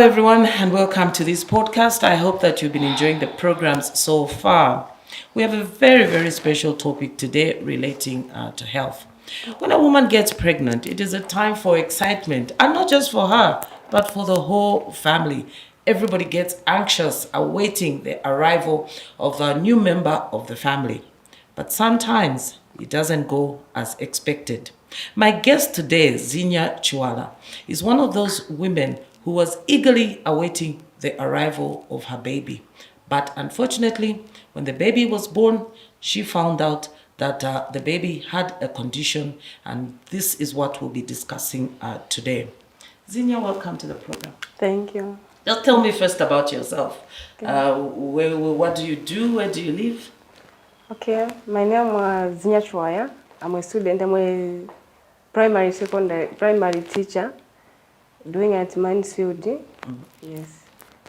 everyone, and welcome to this podcast. I hope that you've been enjoying the programs so far. We have a very, very special topic today relating to health. When a woman gets pregnant, it is a time for excitement, and not just for her, but for the whole family. Everybody gets anxious, awaiting the arrival of a new member of the family. But sometimes it doesn't go as expected. My guest today, Zinia Chuala, is one of those women who was eagerly awaiting the arrival of her baby. But unfortunately, when the baby was born, she found out that the baby had a condition, and this is what we'll be discussing today. Zinia, welcome to the program. Thank you. Just tell me first about yourself. What do you do? Where do you live? Okay, my name is Zinia Chuala. I'm a student. I'm a primary teacher doing at Mansfield. Yes.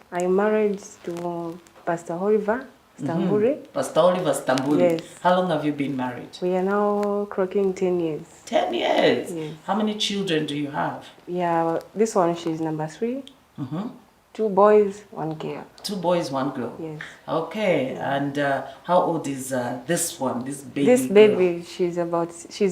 I'm married to Pastor Oliver Stamburi. Pastor Oliver Stamburi. Yes. How long have you been married? We are now clocking 10 years. 10 years? Yes. How many children do you have? Yeah, this one, she's number 3. 2 boys, 1 girl. 2 boys, 1 girl? Yes. Okay, and how old is this one, this baby? This baby, she's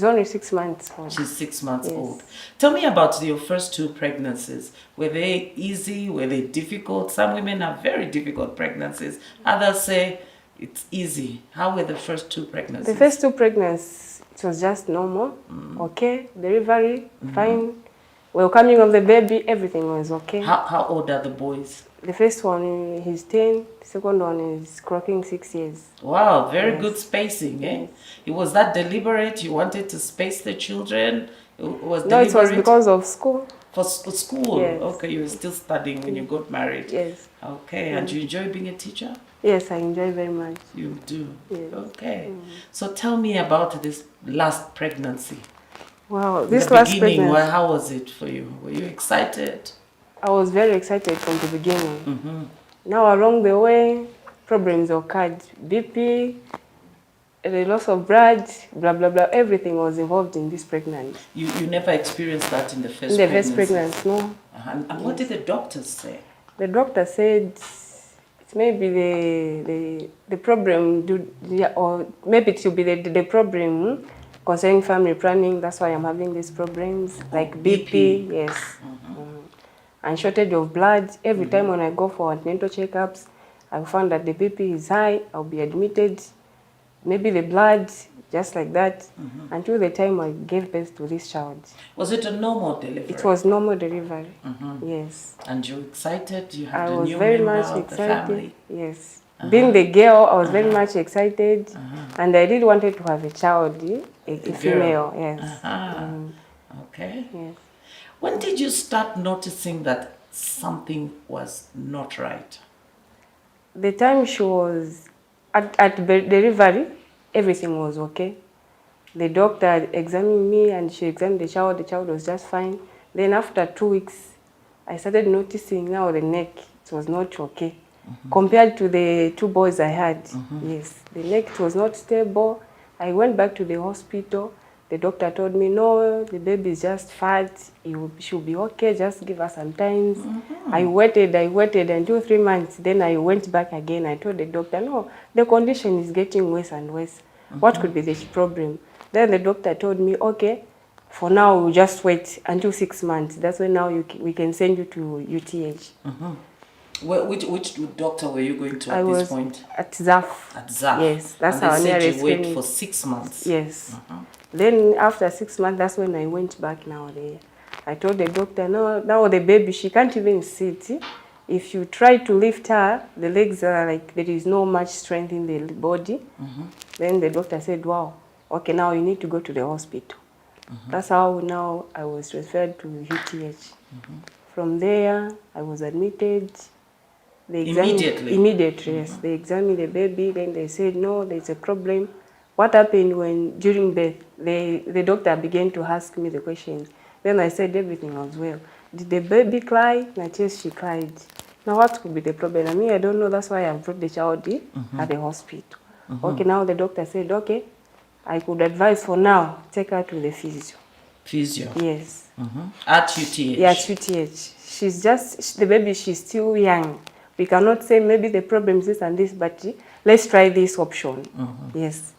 only 6 months old. She's 6 months Yes. old. Tell me about your first 2 pregnancies. Were they easy? Were they difficult? Some women have very difficult pregnancies. Others say it's easy. How were the first 2 pregnancies? The first 2 pregnancies, it was just normal. Okay, delivery, fine. Welcoming of the baby, everything was okay. How old are the boys? The first one, he's 10. The second one is clocking 6 years. Wow, very Yes. good spacing, eh? It was that deliberate? You wanted to space the children? It was No, it was deliberate? because of school. For school? Yes. Okay, you were still studying when you got married? Yes. Okay, and you enjoy being a teacher? Yes, I enjoy very much. You do? Yes. Okay. So tell me about this last pregnancy. Wow, In this the last beginning, pregnancy, how was it for you? Were you excited? I was very excited from the beginning. Now along the way, problems occurred. BP, the loss of blood, blah, blah, blah. Everything was involved in this pregnancy. You never experienced that in the first In the pregnancy? first pregnancy, no. And what did the doctors say? The doctor said it may be the problem, or maybe it should be the problem concerning family planning. That's why I'm having these problems, like BP, yes. And shortage of blood. Every time when I go for antenatal checkups, I found that the BP is high. I'll be admitted. Maybe the blood, just like that, until the time I gave birth to this child. Was it a normal delivery? It was normal delivery, yes. And you excited? You had I a was new very member much of the family? excited, yes. Being the girl, I was very much excited, and I did wanted to have a child, a female, yes. Okay. Yes. When did you start noticing that something was not right? The time she was at delivery, everything was okay. The doctor examined me and she examined the child was just fine. Then after 2 weeks, I started noticing now the neck, it was not okay. Compared to the 2 boys I had, yes, the neck was not stable. I went back to the hospital. The doctor told me, no, the baby is just fat. She'll be okay. Just give her some time. I waited until 3 months. Then I went back again. I told the doctor, no, the condition is getting worse and worse. What could be the problem? Then the doctor told me, okay, for now, we'll just wait until 6 months. That's when now we can send you to UTH. Which doctor were you going to at this point? At ZAF. At ZAF? Yes, that's and our they said nearest you wait clinic. for 6 months? Yes. Then after 6 months, that's when I went back now there. I told the doctor, no, now the baby, she can't even sit. If you try to lift her, the legs are like, there is no much strength in the body. Then the doctor said, wow, okay, now you need to go to the hospital. That's how now I was referred to UTH. From there, I was admitted. Immediately? Immediately, yes. They examined the baby, then they said, no, there's a problem. What happened when, during birth, the doctor began to ask me the questions. Then I said everything was well. Did the baby cry? Yes, she cried. Now what could be the problem? I mean, I don't know, that's why I brought the child at the hospital. Okay, now the doctor said, okay, I could advise for now, take her to the physio. Physio. Yes. At UTH. Yeah, at UTH. The baby, she's still young. We cannot say maybe the problem is this and this, but let's try this option. Yes.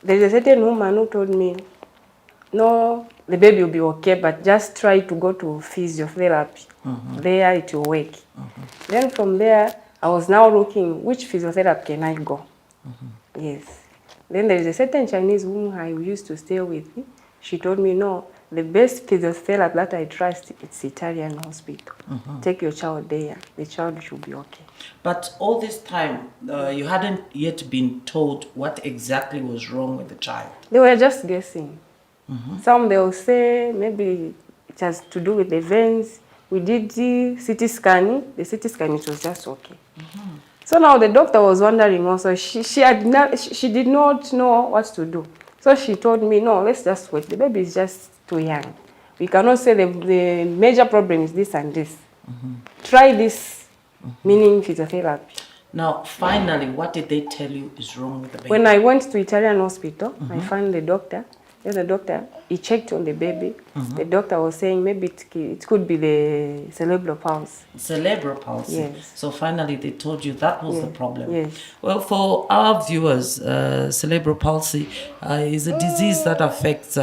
There's a certain woman who told me, no, the baby will be okay, but just try to go to physiotherapy. There it will work. Then from there, I was now looking, which physiotherapy can I go? Yes. Then there is a certain Chinese woman I used to stay with. She told me, no, the best physiotherapy that I trust, it's Italian hospital. Take your child there. The child should be okay. But all this time, you hadn't yet been told what exactly was wrong with the child. They were just guessing. Some they will say maybe it has to do with the veins. We did the CT scan. The CT scan, it was just okay. So now the doctor was wondering also. She did not know what to do. So she told me, no, let's just wait. The baby is just too young. We cannot say the major problem is this and this. Try this, meaning physiotherapy. Now, finally, what did they tell you is wrong with the baby? When I went to Italian hospital, I found the doctor. The doctor, he checked on the baby. The doctor was saying maybe it could be the cerebral palsy. Cerebral palsy. Yes. So finally they told you that was the problem. Yes. Well, for our viewers, cerebral palsy is a disease that affects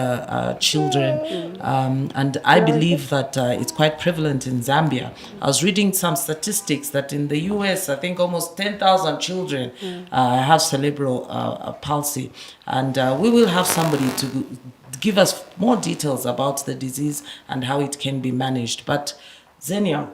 children. And I believe that it's quite prevalent in Zambia. I was reading some statistics that in the US, I think almost 10,000 children have cerebral palsy. And we will have somebody to give us more details about the disease and how it can be managed. But Zenia,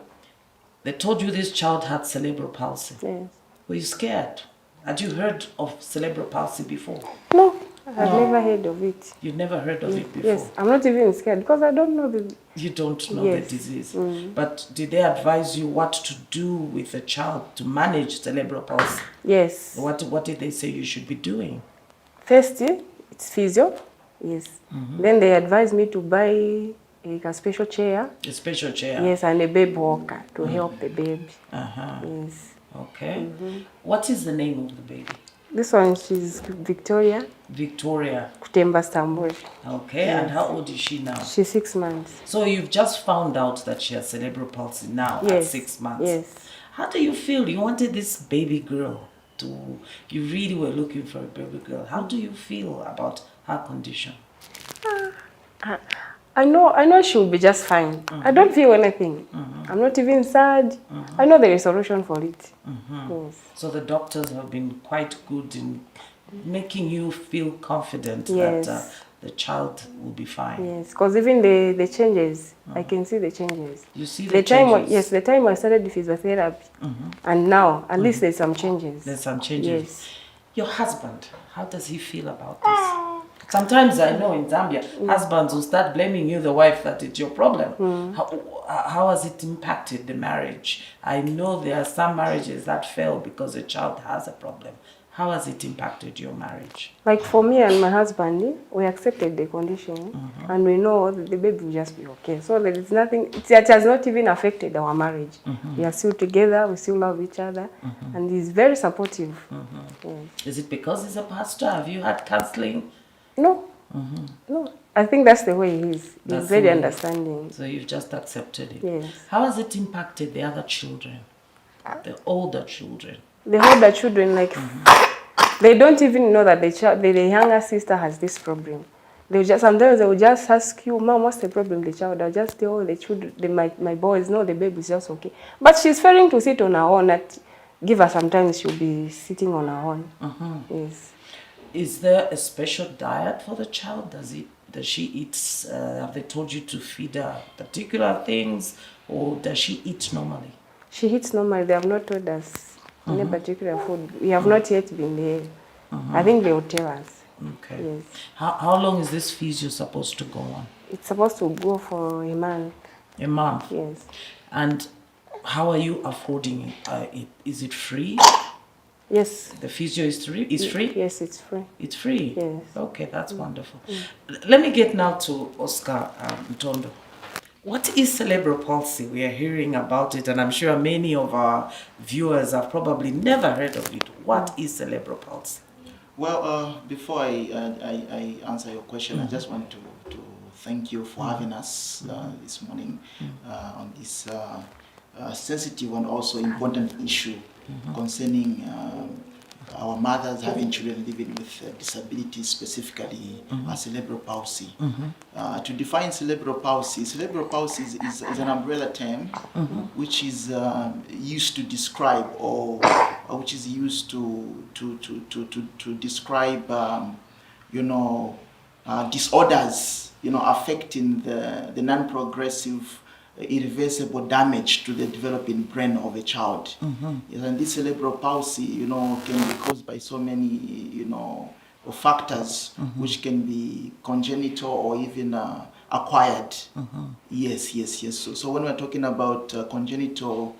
they told you this child had cerebral palsy. Yes. Were you scared? Had you heard of cerebral palsy before? No, I've never heard of it. You've never heard of it before? Yes, I'm not even scared because I don't know the... You don't know the disease. But did they advise you what to do with the child to manage cerebral palsy? Yes. What did they say you should be doing? First, it's physio. Yes. Then they advised me to buy a special chair. A special chair? Yes, and a baby walker to help the baby. Yes. Okay. What is the name of the baby? This one, she's Victoria. Victoria. Kutemba Stambul. Okay, yes. And how old is she now? She's 6 months. So you've just found out that she has cerebral palsy now at 6 months. Yes. How do you feel? You wanted this baby girl you really were looking for a baby girl. How do you feel about her condition? I know she will be just fine. I don't feel anything. I'm not even sad. I know there is a solution for it. Yes. So the doctors have been quite good in making you feel confident that the child will be fine. Yes, because even the changes, I can see the changes. You see the changes? Yes, the time I started the physiotherapy and now, at least there's some changes. There's some changes? Yes. Your husband, how does he feel about this? Sometimes I know in Zambia, husbands will start blaming you, the wife, that it's your problem. How has it impacted the marriage? I know there are some marriages that fail because a child has a problem. How has it impacted your marriage? Like for me and my husband, we accepted the condition and we know that the baby will just be okay. So there is nothing, it has not even affected our marriage. We are still together, we still love each other, and he's very supportive. Is it because he's a pastor? Have you had counseling? No. No. I think that's the way he is. He's very understanding. So you've just accepted it. Yes. How has it impacted the other children? The older children? The older children, like, they don't even know that the younger sister has this problem. Sometimes they will just ask you, Mom, what's the problem with the child? I'll just tell the children, my boys, no, the baby's just okay. But she's failing to sit on her own. Give her sometimes she'll be sitting on her own. Yes. Is there a special diet for the child? Does she eat? Have they told you to feed her particular things, or does she eat normally? She eats normally. They have not told us any particular food. We have not yet been there. I think they will tell us. Okay. Yes. How long is this physio supposed to go on? It's supposed to go for a month. A month? Yes. And how are you affording it? Is it free? Yes. The physio is free? It's free? Yes, it's free. It's free? Yes. Okay, that's wonderful. Let me get now to Oscar Mtondo. What is cerebral palsy? We are hearing about it, and I'm sure many of our viewers have probably never heard of it. What is cerebral palsy? Well, before I answer your question, I just want to thank you for having us this morning on this sensitive and also important issue concerning our mothers having children living with disabilities, specifically cerebral palsy. To define cerebral palsy is an umbrella term which is used to describe or which is used to describe disorders affecting the non-progressive irreversible damage to the developing brain of a child. Yes, and this cerebral palsy can be caused by so many factors which can be congenital or even acquired. Yes. So when we're talking about congenital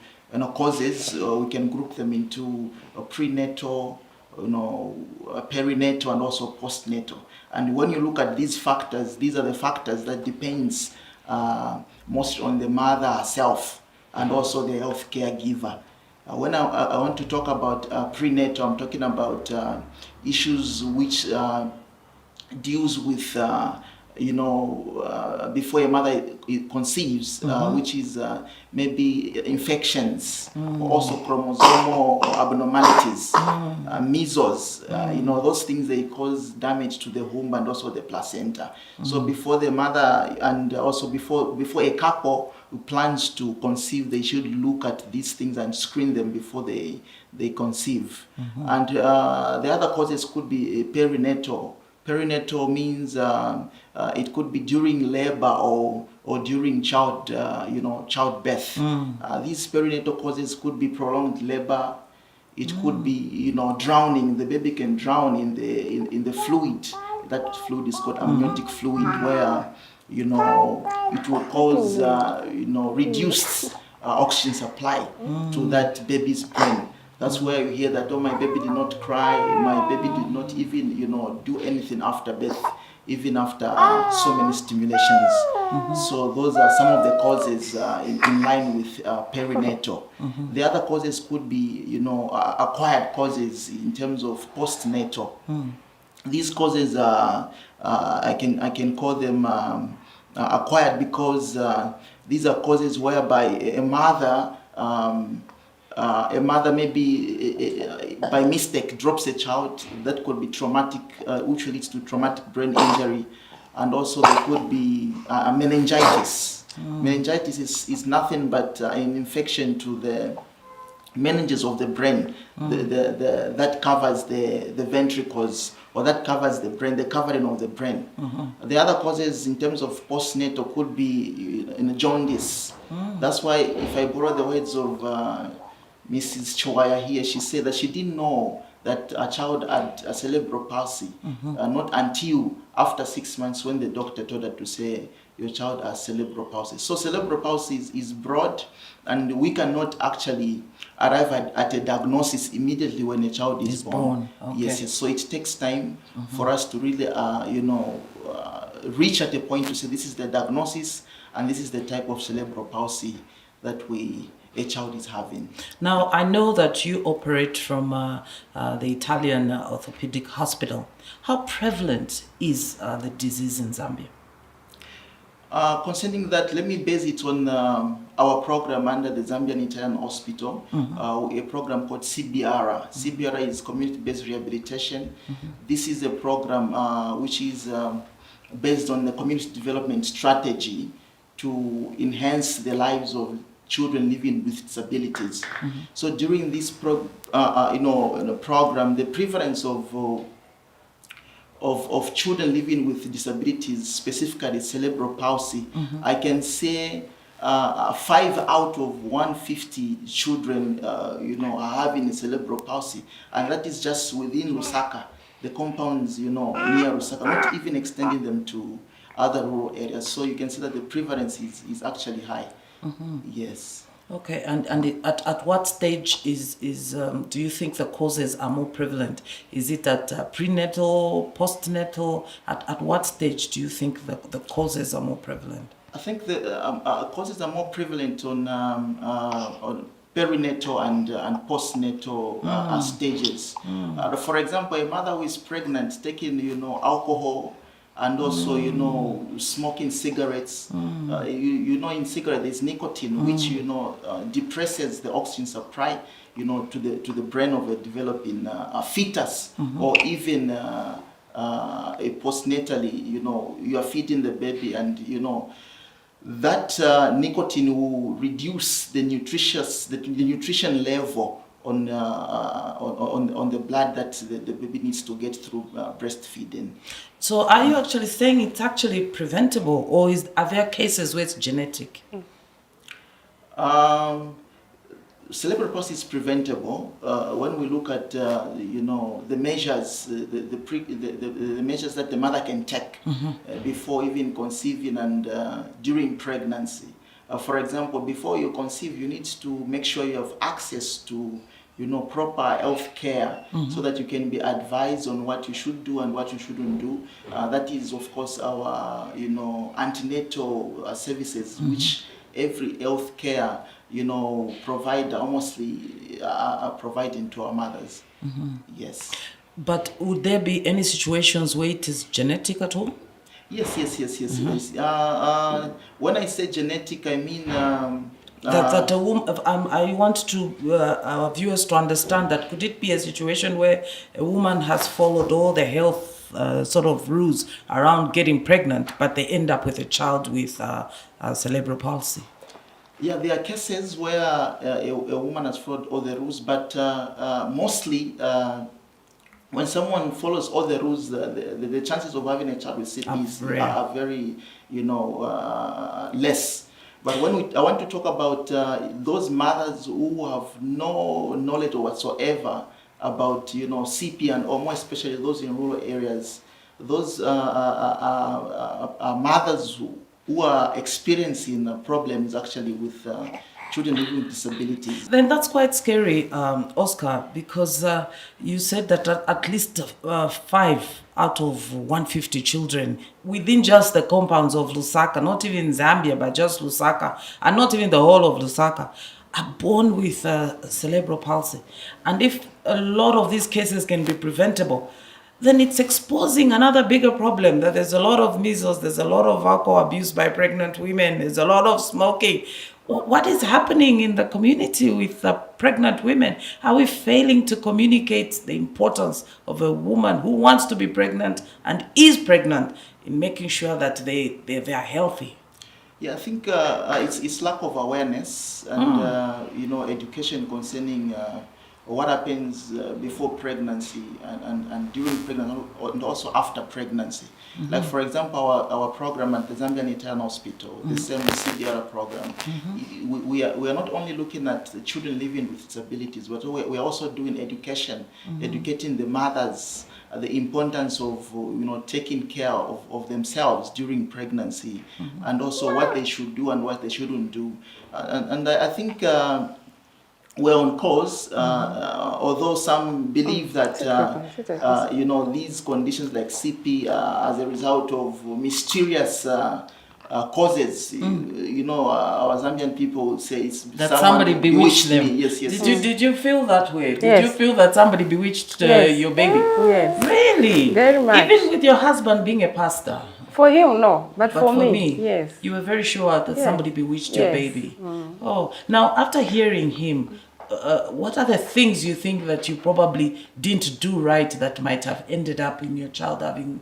causes, we can group them into prenatal, perinatal, and also postnatal. And when you look at these factors, these are the factors that depends most on the mother herself and also the health caregiver. When I want to talk about prenatal, I'm talking about issues which deals with before a mother conceives, which is maybe infections, also chromosomal abnormalities, measles, those things, they cause damage to the womb and also the placenta. So before the mother and also before a couple who plans to conceive, they should look at these things and screen them before they conceive. And the other causes could be perinatal. Perinatal means it could be during labor or during childbirth. These perinatal causes could be prolonged labor. It could be drowning. The baby can drown in the fluid. That fluid is called amniotic fluid, where it will cause reduced oxygen supply to that baby's brain. That's where you hear that, oh, my baby did not cry, my baby did not even, do anything after birth, even after so many stimulations. So those are some of the causes in line with perinatal. The other causes could be, acquired causes in terms of postnatal. These causes I can call them acquired because these are causes whereby a mother maybe by mistake drops a child. That could be traumatic, which leads to traumatic brain injury, and also there could be meningitis. Meningitis is nothing but an infection to the meninges of the brain, that covers the ventricles, or that covers the brain, the covering of the brain. The other causes in terms of postnatal could be jaundice. That's why, if I borrow the words of Mrs. Chwaya here, she said that she didn't know that a child had a cerebral palsy, not until after 6 months when the doctor told her to say, your child has cerebral palsy. So cerebral palsy is broad, and we cannot actually arrive at a diagnosis immediately when a child is born. Okay. Yes. So it takes time for us to really, reach at a point to say this is the diagnosis and this is the type of cerebral palsy that a child is having. Now, I know that you operate from the Italian orthopedic hospital. How prevalent is the disease in Zambia? Concerning that, let me base it on our program under the Zambian Italian Hospital, a program called CBR. CBR is Community-Based Rehabilitation. This is a program which is based on the community development strategy to enhance the lives of children living with disabilities. So during this program, the prevalence of children living with disabilities, specifically cerebral palsy, I can say 5 out of 150 children, are having a cerebral palsy, and that is just within Lusaka, the compounds, near Lusaka, not even extending them to other rural areas. So you can see that the prevalence is actually high. Yes. Okay, and at what stage do you think the causes are more prevalent? Is it at prenatal, postnatal? At what stage do you think the causes are more prevalent? I think the causes are more prevalent on perinatal and postnatal stages. For example, a mother who is pregnant taking alcohol and also, you know, smoking cigarettes. You know, in cigarette there's nicotine, which, you know, depresses the oxygen supply, you know, to the brain of a developing a fetus, or even a postnatally. You know, you are feeding the baby, and you know that nicotine will reduce the nutrition level on the blood that the baby needs to get through breastfeeding. So are you actually saying it's actually preventable, or are there cases where it's genetic? Cerebral palsy is preventable when we look at you know, the measures, the measures that the mother can take before even conceiving and during pregnancy. For example, before you conceive, you need to make sure you have access to, you know, proper health care, so that you can be advised on what you should do and what you shouldn't do. That is, of course, our, you know, antenatal services, which every health care, you know, provider mostly are providing to our mothers. Yes. But would there be any situations where it is genetic at all? Yes. When I say genetic, I mean that a woman, I want to our viewers to understand that could it be a situation where a woman has followed all the health sort of rules around getting pregnant, but they end up with a child with cerebral palsy? Yeah, there are cases where a woman has followed all the rules, but mostly when someone follows all the rules, the chances of having a child with CP are very, you know, less. But I want to talk about those mothers who have no knowledge whatsoever about, you know, CP, and or more especially those in rural areas. Those are mothers who are experiencing problems actually with children living with disabilities. Then that's quite scary, Oscar, because you said that at least 5 out of 150 children within just the compounds of Lusaka, not even Zambia, but just Lusaka, and not even the whole of Lusaka, are born with cerebral palsy. And if a lot of these cases can be preventable, then it's exposing another bigger problem, that there's a lot of measles, there's a lot of alcohol abuse by pregnant women, there's a lot of smoking. What is happening in the community with pregnant women? Are we failing to communicate the importance of a woman who wants to be pregnant and is pregnant in making sure that they are healthy? Yeah, I think it's lack of awareness and you know, education concerning what happens before pregnancy and during pregnancy, and also after pregnancy. Like, for example, our program at the Zambian Internal Hospital, the same CDR program, we are not only looking at the children living with disabilities, but we are also doing education, educating the mothers the importance of, you know, taking care of themselves during pregnancy, and also what they should do and what they shouldn't do. And I think we're on course, although some believe that you know, these conditions like CP as a result of mysterious causes. You know, our Zambian people say it's that somebody bewitched them. Yes. Did you feel that way? Did Yes. you feel that somebody bewitched your baby? Yes. Really? Very much. Even with your husband being a pastor? For him, no. But For for me, me, yes. you were very sure that Yes. somebody bewitched your Yes. baby. Oh, now after hearing him, what are the things you think that you probably didn't do right that might have ended up in your child having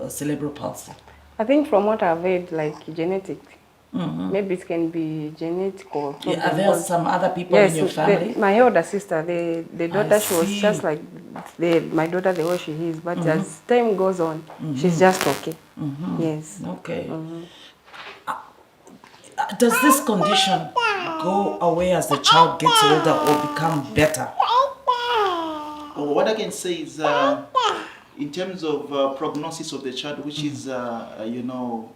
cerebral palsy? I think from what I've heard, like genetic, maybe it can be genetic or something. Yeah, are there some other people in your family? My elder sister, the daughter, she was see. just like my daughter, the way she is. But as time goes on, she's just okay. Yes. Okay. Does this condition go away as the child gets older or become better? Well, what I can say is, in terms of prognosis of the child, which is, you know,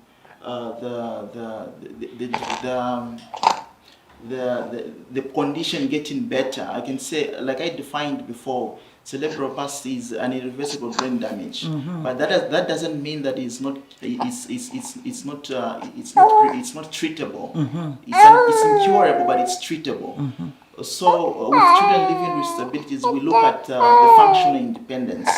the condition getting better, I can say, like I defined before, cerebral palsy is an irreversible brain damage, but that doesn't mean that it's not treatable. It's incurable, but it's treatable. So with children living with disabilities, we look at the functional independence.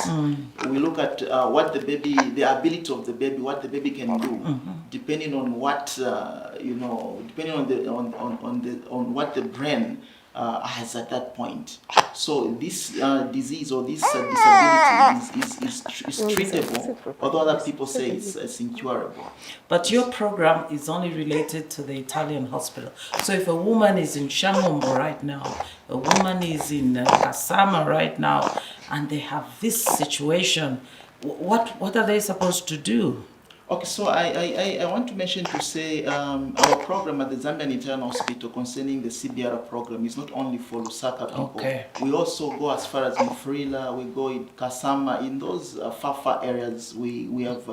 We look at what the ability of the baby, what the baby can do, depending on what depending on what the brain has at that point. So this disease or this disability is treatable, although other people say it's incurable. But your program is only related to the Italian hospital. So if a woman is in Shangombo right now, a woman is in Kasama right now, and they have this situation, what are they supposed to do? Okay, so I want to mention to say our program at the Zambian Italian Hospital concerning the CBR program is not only for Lusaka people. Okay. We also go as far as Mufrila, we go in Kasama, in those far areas. We have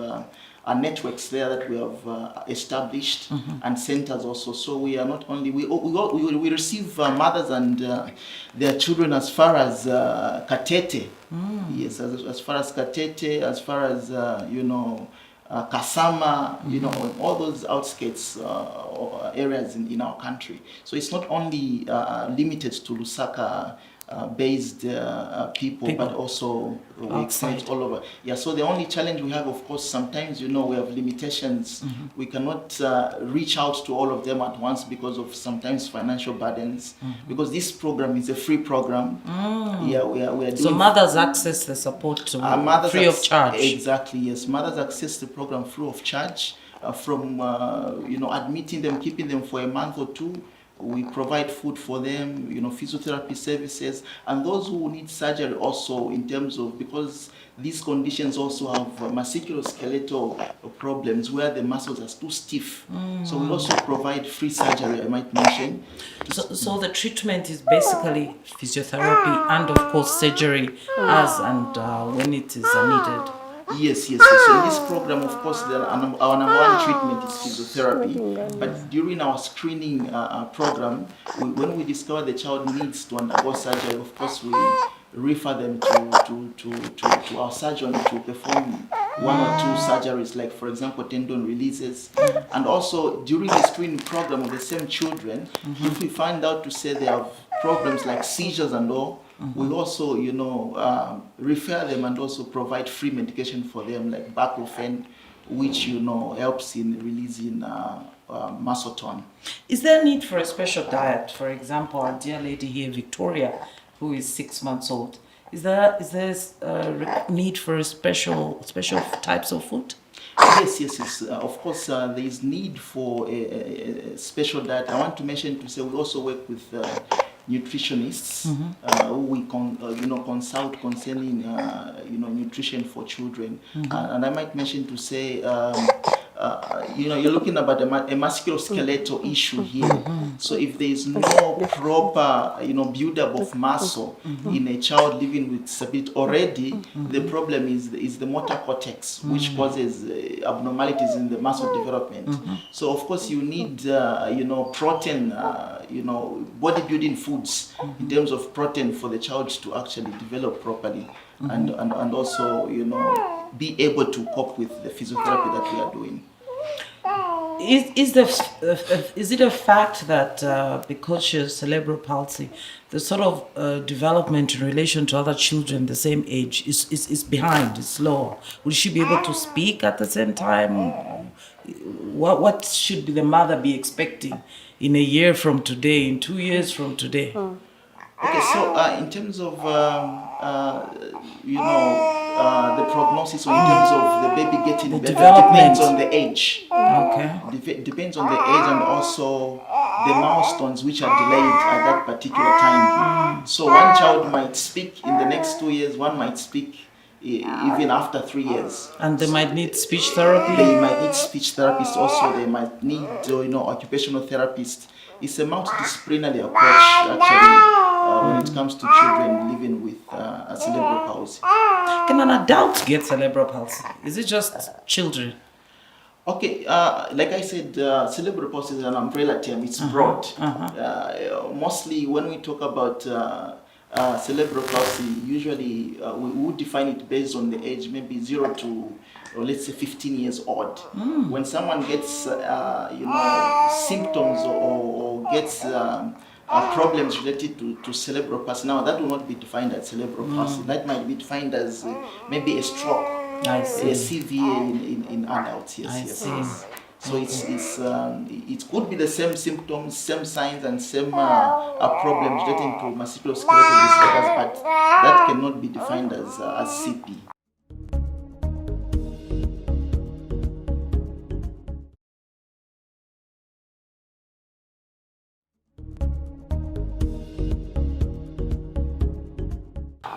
networks there that we have established, and centers also. So we are not only we receive mothers and their children as far as Katete. Yes, as far as Katete, as far as Kasama, all those outskirts areas in our country. So it's not only limited to Lusaka based people, but also we extend all over. Yeah, so the only challenge we have, of course, sometimes, we have limitations. We cannot reach out to all of them at once because of sometimes financial burdens, because this program is a free program. Yeah, we are doing. So mothers access the support free of charge. Exactly, yes. Mothers access the program free of charge, from admitting them, keeping them for a month or two. We provide food for them, physiotherapy services, and those who need surgery also, in terms of, because these conditions also have musculoskeletal problems where the muscles are too stiff. So we also provide free surgery, I might mention. So the treatment is basically physiotherapy and, of course, surgery as and when it is needed. Yes. So in this program, of course, our number one treatment is physiotherapy. But during our screening program, when we discover the child needs to undergo surgery, of course, we refer them to our surgeon to perform one or two surgeries, like, for example, tendon releases. And also, during the screening program of the same children, if we find out to say they have problems like seizures and all, we also, refer them and also provide free medication for them, like baclofen, which, helps in releasing muscle tone. Is there a need for a special diet? For example, our dear lady here, Victoria, who is 6 months old, is there a need for a special types of food? Yes. Of course, there is need for a special diet. I want to mention to say we also work with nutritionists who we consult concerning nutrition for children. And I might mention to say you're looking about a musculoskeletal issue here. So if there is no proper build-up of muscle in a child living with disability already, the problem is the motor cortex, which causes abnormalities in the muscle development. So of course you need protein, bodybuilding foods in terms of protein for the child to actually develop properly, and also be able to cope with the physiotherapy that we are doing. Is it a fact that because she has cerebral palsy, the sort of development in relation to other children the same age is behind, is slower? Will she be able to speak at the same time? What should the mother be expecting in a year from today, in 2 years from today? Okay, so in terms of the prognosis, or in terms of the baby getting better, depends on the age. Okay. Depends on the age, and also the milestones which are delayed at that particular time. So one child might speak in the next 2 years, one might speak even after 3 years. And they might need speech therapy? They might need speech therapists also. They might need occupational therapists. It's a multidisciplinary approach, actually, when it comes to children living with cerebral palsy. Can an adult get cerebral palsy? Is it just children? Okay, like I said, cerebral palsy is an umbrella term. It's broad. Mostly when we talk about cerebral palsy, usually we would define it based on the age, maybe 0 to, or let's say 15 years old. When someone gets symptoms or gets problems related to cerebral palsy. Now, that will not be defined as cerebral palsy. That might be defined as maybe a stroke, I see. a severe in adults. Yes, I yes, see. yes. So it could be the same symptoms, same signs, and same problems relating to musculoskeletal disorders, but that cannot be defined as CP.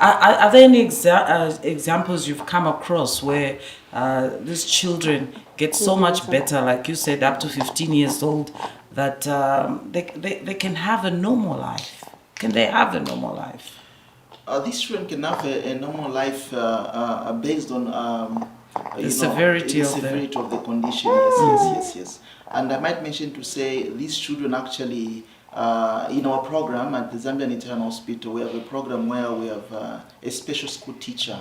Are there any examples you've come across where these children get so much better, like you said, up to 15 years old, that they can have a normal life? Can they have a normal life? These children can have a normal life based on The severity the of the- severity of the condition. Yes. And I might mention to say these children actually, in our program at the Zambian Internal Hospital, we have a program where we have a special school teacher.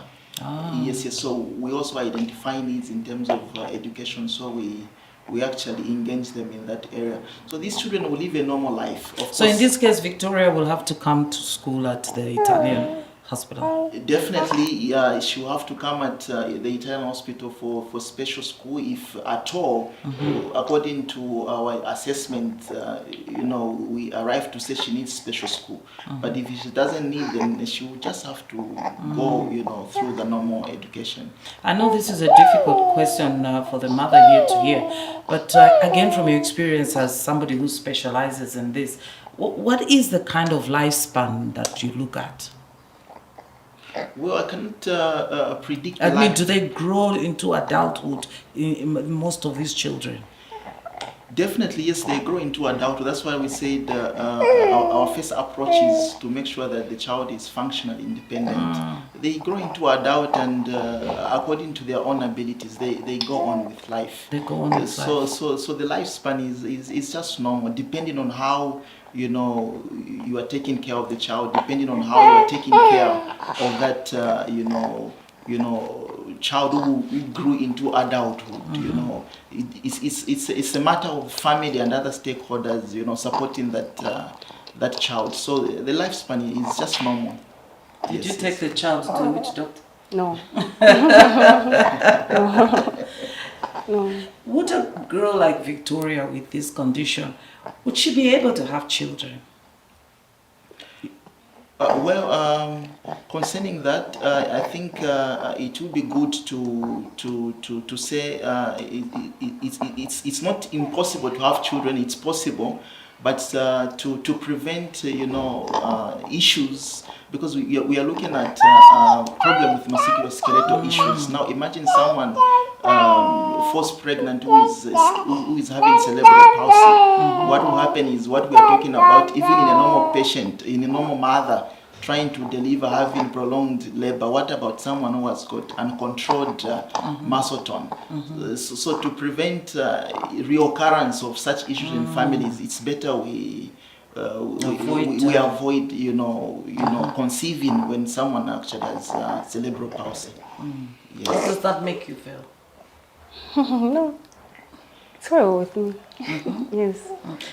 Yes. So we also identify needs in terms of education. So we actually engage them in that area. So these children will live a normal life. Of So in course, this case, Victoria will have to come to school at the Italian hospital. definitely, she will have to come at the Italian hospital for special school if at all. According to our assessment, we arrive to say she needs special school. But if she doesn't need, then she will just have to go, through the normal education. I know this is a difficult question for the mother here to hear, but again, from your experience as somebody who specializes in this, what is the kind of lifespan that you look at? Well, I can't predict. I mean, do they grow into adulthood in most of these children? Definitely, yes, they grow into adulthood. That's why we said our first approach is to make sure that the child is functionally independent. They grow into adult, and according to their own abilities, they go on with life. They go on with life. So the lifespan is just normal, depending on how you are taking care of the child, depending on how you are taking care of that child who grew into adulthood. It's a matter of family and other stakeholders supporting that child. So the lifespan is just normal. Did you take the child to the witch doctor? No. No. Would a girl like Victoria with this condition, would she be able to have children? Concerning that, I think it would be good to say it's not impossible to have children. It's possible, but to prevent issues, because we are looking at problem with musculoskeletal issues. Now imagine someone falls pregnant who is having cerebral palsy. What will happen is what we are talking about, even in a normal patient, in a normal mother trying to deliver, having prolonged labor. What about someone who has got uncontrolled muscle tone? So to prevent reoccurrence of such issues in families, it's better we avoid conceiving when someone actually has cerebral palsy. Yes. How does that make you feel? No. It's well with me. Yes.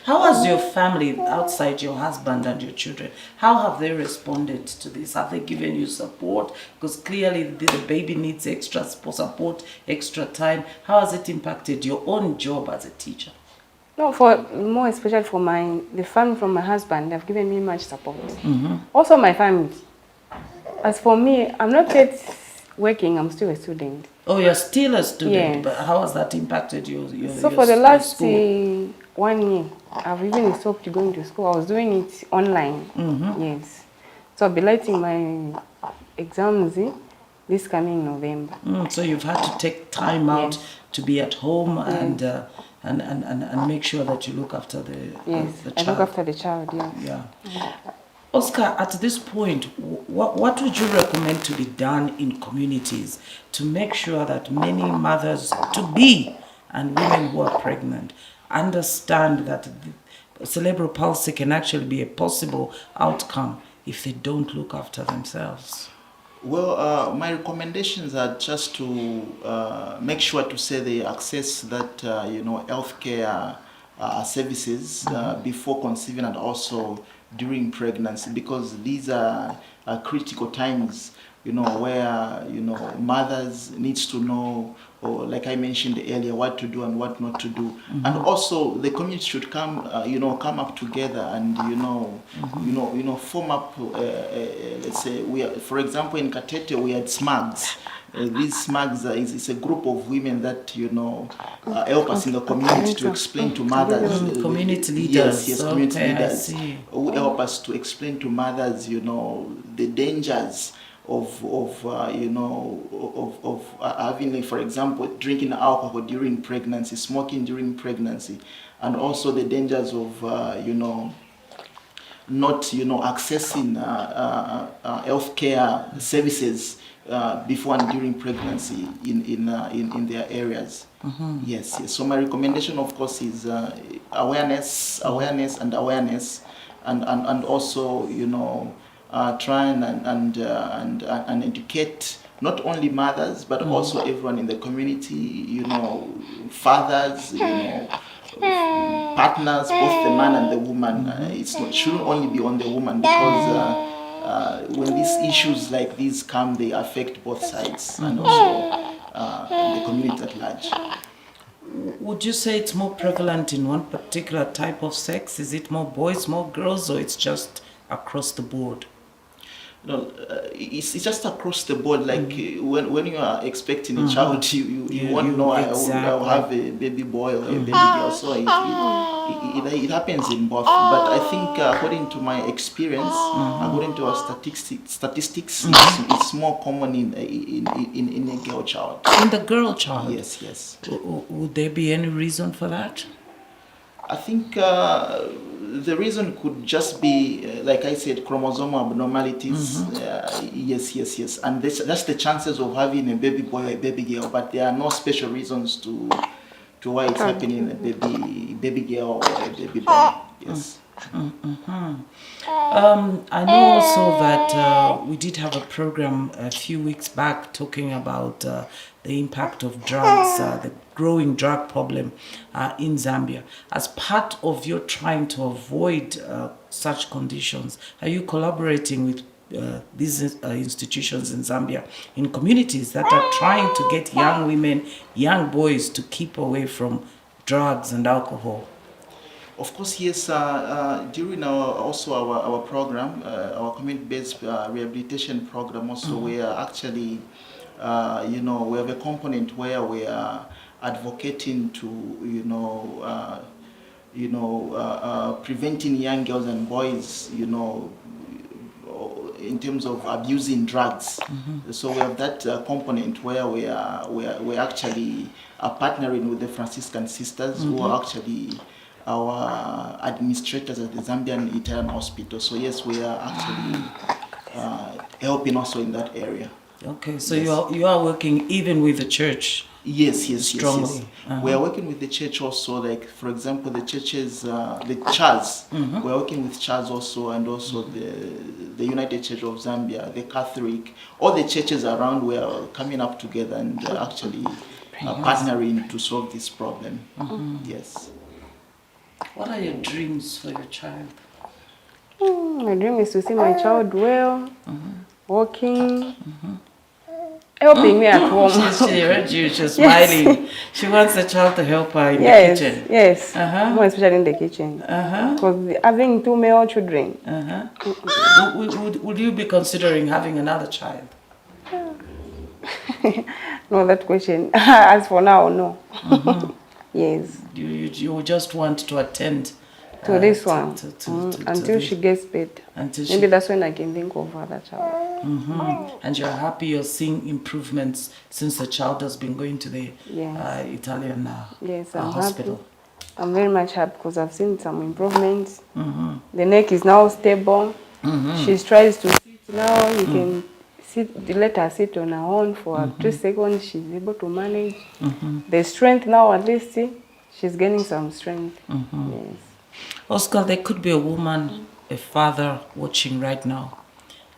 How has your family, outside your husband and your children, how have they responded to this? Have they given you support? Because clearly the baby needs extra support, extra time. How has it impacted your own job as a teacher? No, more especially for the family from my husband, they've given me much support. Also my family. As for me, I'm not yet working, I'm still a student. Oh, you're still a student, Yes. but how has that impacted you? So for the last 1 year, I've even stopped going to school. I was doing it online. Yes. So I'll be writing my exams this coming November. So you've had to take time out to be at home and make sure that you look after the I child. look after the child, yes. Yeah. Oscar, at this point, what would you recommend to be done in communities to make sure that many mothers to be and women who are pregnant understand that cerebral palsy can actually be a possible outcome if they don't look after themselves? Well, my recommendations are just to make sure to say they access that healthcare services before conceiving, and also during pregnancy, because these are critical times, where, mothers needs to know, or like I mentioned earlier, what to do and what not to do. And also the community should come up together and, form up, let's say, for example, in Katete, we had SMAGs. These SMAGs is a group of women that, help us in the community to explain to mothers. Community leaders. Yes, community Okay, leaders who help us to explain to mothers, the dangers of having, for example, drinking alcohol during pregnancy, smoking during pregnancy, and also the dangers of not accessing healthcare services before and during pregnancy in their areas. Yes. So my recommendation, of course, is awareness, and also try and educate not only mothers but also everyone in the community. Fathers, partners, both the man and the woman. Shouldn't only be on the woman, because when these issues like these come, they affect both sides and also the community at large. Would you say it's more prevalent in one particular type of sex? Is it more boys, more girls, or it's just across the board? No, it's just across the board. Like when you are expecting a child, you won't know I'll have a baby boy or a baby girl. So it happens in both. But I think according to my experience, according to our statistics, it's more common in a girl child. In the girl child? Yes. Would there be any reason for that? I think the reason could just be, like I said, chromosomal abnormalities. Yes. And that's the chances of having a baby boy or a baby girl. But there are no special reasons to why it's happening in a baby girl or a baby boy. Yes. I know also that we did have a program a few weeks back talking about the impact of drugs, the growing drug problem in Zambia. As part of your trying to avoid such conditions, are you collaborating with these institutions in Zambia, in communities that are trying to get young women, young boys to keep away from drugs and alcohol? Of course, yes. During our program, our community-based rehabilitation program, also we are actually, we have a component where we are advocating to, preventing young girls and boys, in terms of abusing drugs. So we have that component where we actually are partnering with the Franciscan sisters, who are actually our administrators at the Zambian Italian Hospital. So yes, we are actually helping also in that area. Okay, so yes. you are working even with the church. Yes, strongly. Yes. We are working with the church also, like for example the churches, the churches. We are working with churches also, and also the United Church of Zambia, the Catholic, all the churches around. We are coming up together and actually partnering to solve this problem. Yes. What are your dreams for your child? My dream is to see my child well, walking, helping me at home. She read you, she's smiling. She wants the child to help her in the kitchen. Yes, more especially in the kitchen. Because having 2 male children. Would you be considering having another child? No, that question. As for now, no. Yes. You just want to attend to this one until she gets better. Maybe that's when I can think of other child. And you're happy you're seeing improvements since the child has been going to the Italian hospital? Happy. I'm very much happy because I've seen some improvements. The neck is now stable. She tries to sit now. You can let her sit on her own for 3 seconds. She's able to manage. The strength now, at least, she's gaining some strength. Yes. Oscar, there could be a woman, a father watching right now,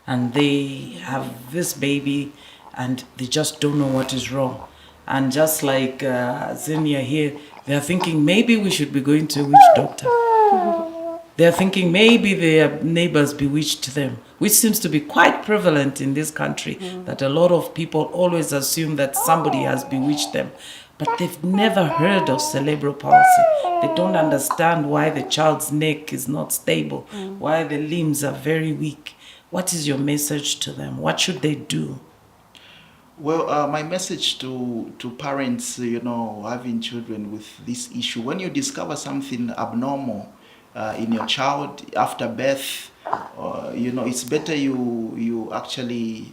and they have this baby and they just don't know what is wrong. And just like Zenia here, they're thinking maybe we should be going to a witch doctor. They're thinking maybe their neighbors bewitched them, which seems to be quite prevalent in this country, that a lot of people always assume that somebody has bewitched them. But they've never heard of cerebral palsy. They don't understand why the child's neck is not stable, why the limbs are very weak. What is your message to them? What should they do? Well, my message to parents, having children with this issue, when you discover something abnormal in your child after birth, it's better you actually,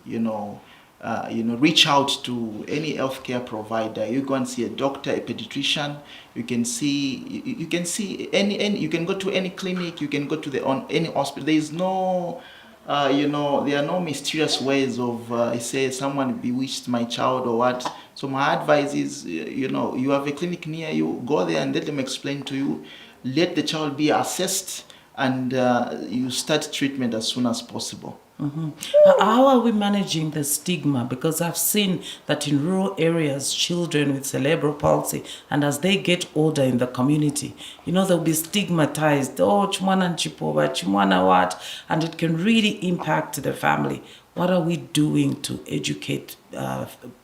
reach out to any healthcare provider. You go and see a doctor, a pediatrician. You can see any. You can go to any clinic. You can go to any hospital. There is no. There are no mysterious ways of say someone bewitched my child or what. So my advice is, you have a clinic near you, go there and let them explain to you. Let the child be assessed, and you start treatment as soon as possible. How are we managing the stigma? Because I've seen that in rural areas, children with cerebral palsy, and as they get older in the community, they'll be stigmatized. Oh, chumwana nchipoba, chumwana what? And it can really impact the family. What are we doing to educate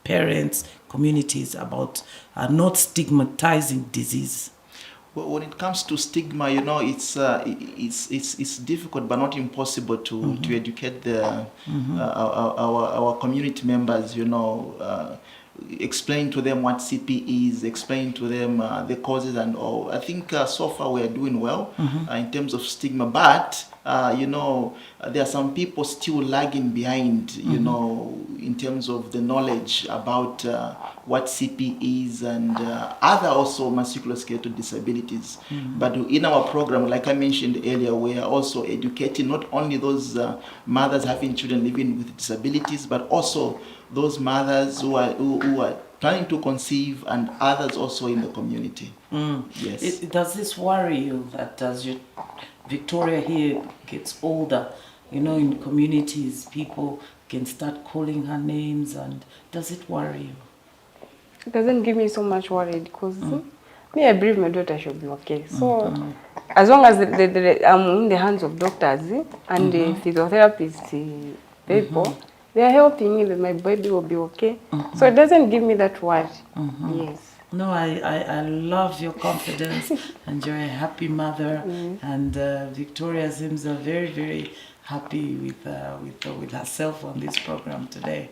parents, communities about not stigmatizing disease? Well, when it comes to stigma, it's difficult but not impossible to educate our community members. Explain to them what CP is, explain to them the causes and all. I think so far we are doing well in terms of stigma, but there are some people still lagging behind, in terms of the knowledge about what CP is and other also musculoskeletal disabilities. But in our program, like I mentioned earlier, we are also educating not only those mothers having children living with disabilities, but also those mothers who are planning to conceive and others also in the community. Yes. Does this worry you that as Victoria here gets older, in communities, people can start calling her names, and does it worry you? It doesn't give me so much worry because me, I believe my daughter should be okay. So as long as I'm in the hands of doctors and the physiotherapists, people, they are helping me that my baby will be okay. So it doesn't give me that worry. Yes. No, I love your confidence, and you're a happy mother, and Victoria seems very, very happy with herself on this program today.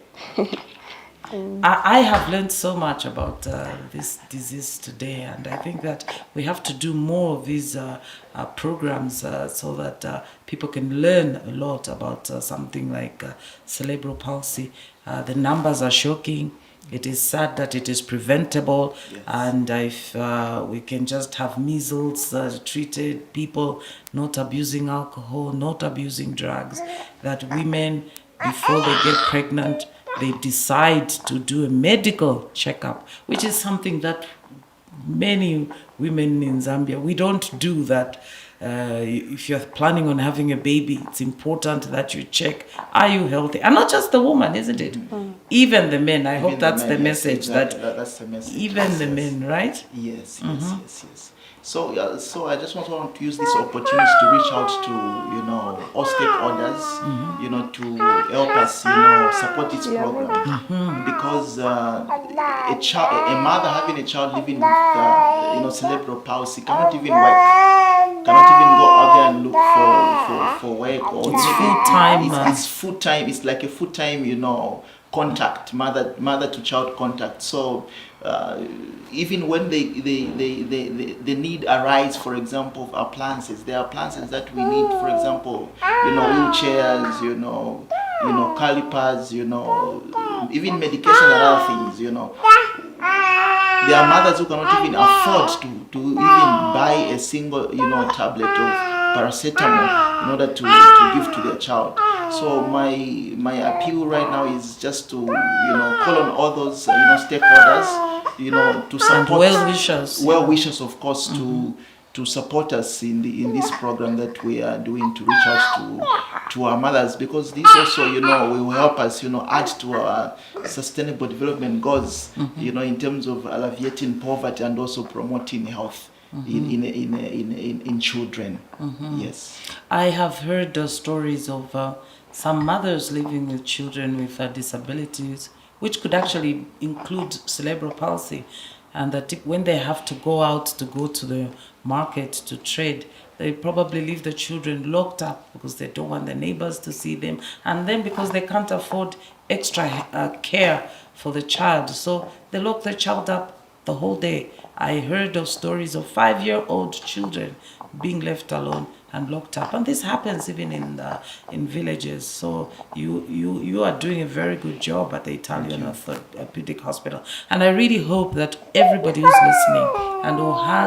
I have learned so much about this disease today, and I think that we have to do more of these programs so that people can learn a lot about something like cerebral palsy. The numbers are shocking. It is sad that it is preventable, and if we can just have measles treated, people not abusing alcohol, not abusing drugs, that women, before they get pregnant, they decide to do a medical checkup, which is something that many women in Zambia, we don't do that. If you're planning on having a baby, it's important that you check, are you healthy? And not just the woman, isn't it? Even the men. I hope that's the message. That's the message. Even the men, right? Yes. So I just want to use this opportunity to reach out to, all stakeholders, to help us, support this program. Because a mother having a child living with, cerebral palsy cannot even work. Cannot even go out there and look for work. Or it's full time. It's full time. It's like a full time, contact, mother to child contact. So even when the need arise, for example, of appliances, there are appliances that we need, for example, wheelchairs, calipers, even medication and other things, There are mothers who cannot even afford to even buy a single, tablet of paracetamol in order to give to their child. So my appeal right now is just to call on all those stakeholders, to support and well wishers, of course, to support us in this program that we are doing to reach out to our mothers, because this also will help us add to our sustainable development goals, in terms of alleviating poverty and also promoting health in children. Yes. I have heard the stories of some mothers living with children with disabilities, which could actually include cerebral palsy, and that when they have to go out to go to the market to trade, they probably leave the children locked up because they don't want the neighbors to see them, and then because they can't afford extra care for the child, so they lock the child up the whole day. I heard of stories of 5-year-old children being left alone and locked up, and this happens even in villages. So you are doing a very good job at the Italian Orthopedic Hospital, and I really hope that everybody who's listening and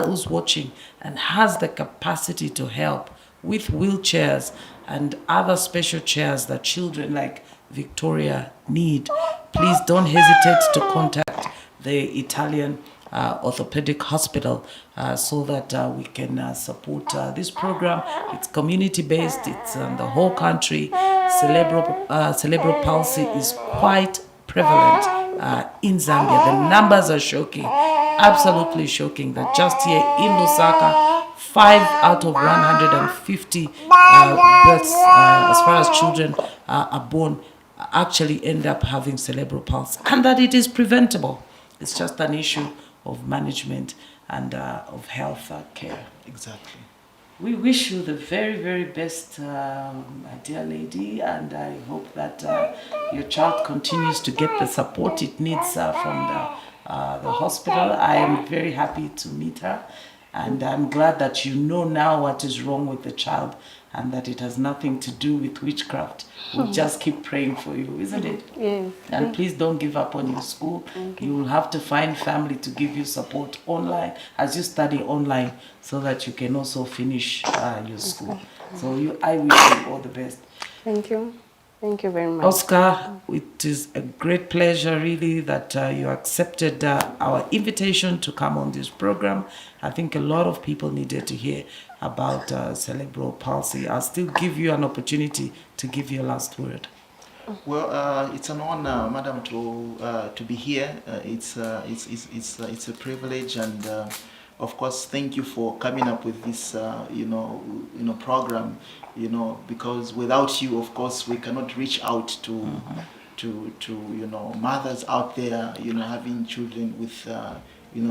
who's watching and has the capacity to help with wheelchairs and other special chairs that children like Victoria need, please don't hesitate to contact the Italian Orthopedic Hospital so that we can support this program. It's community-based, it's in the whole country. Cerebral palsy is quite prevalent in Zambia. The numbers are shocking, absolutely shocking, that just here in Lusaka, 5 out of 150 births, as far as children are born, actually end up having cerebral palsy, and that it is preventable. It's just an issue of management and of health care. Exactly. We wish you the very, very best, my dear lady, and I hope that your child continues to get the support it needs from the hospital. I am very happy to meet her, and I'm glad that you know now what is wrong with the child and that it has nothing to do with witchcraft. We'll just keep praying for you, isn't it? Yes. And please don't give up on your school. You will have to find family to give you support online as you study online so that you can also finish your school. So I wish you all the best. Thank you. Thank you very much. Oscar, it is a great pleasure really that you accepted our invitation to come on this program. I think a lot of people needed to hear about cerebral palsy. I'll still give you an opportunity to give your last word. Well, it's an honor, madam, to be here. It's a privilege, and of course, thank you for coming up with this program. Because without you, of course, we cannot reach out to mothers out there, having children with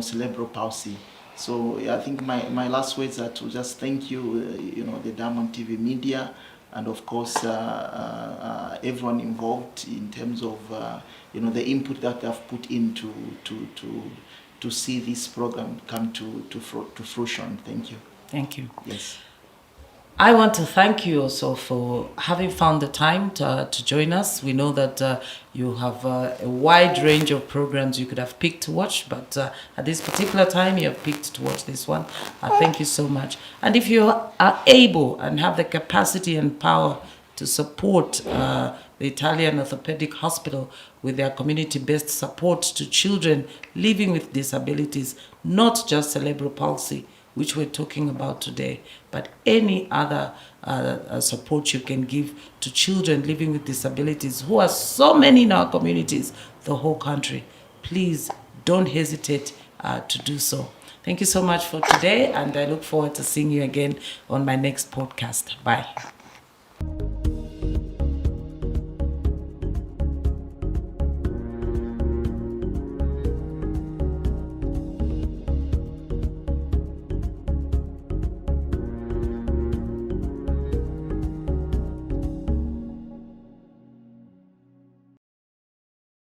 cerebral palsy. So I think my last words are to just thank you, the Diamond TV media, and of course everyone involved in terms of the input that they've put in to see this program come to fruition. Thank you. Thank you. Yes. I want to thank you also for having found the time to join us. We know that you have a wide range of programs you could have picked to watch, but at this particular time you have picked to watch this one. Thank you so much. And if you are able and have the capacity and power to support the Italian Orthopedic Hospital with their community-based support to children living with disabilities, not just cerebral palsy, which we're talking about today, but any other support you can give to children living with disabilities, who are so many in our communities, the whole country. Please don't hesitate to do so. Thank you so much for today, and I look forward to seeing you again on my next podcast. Bye.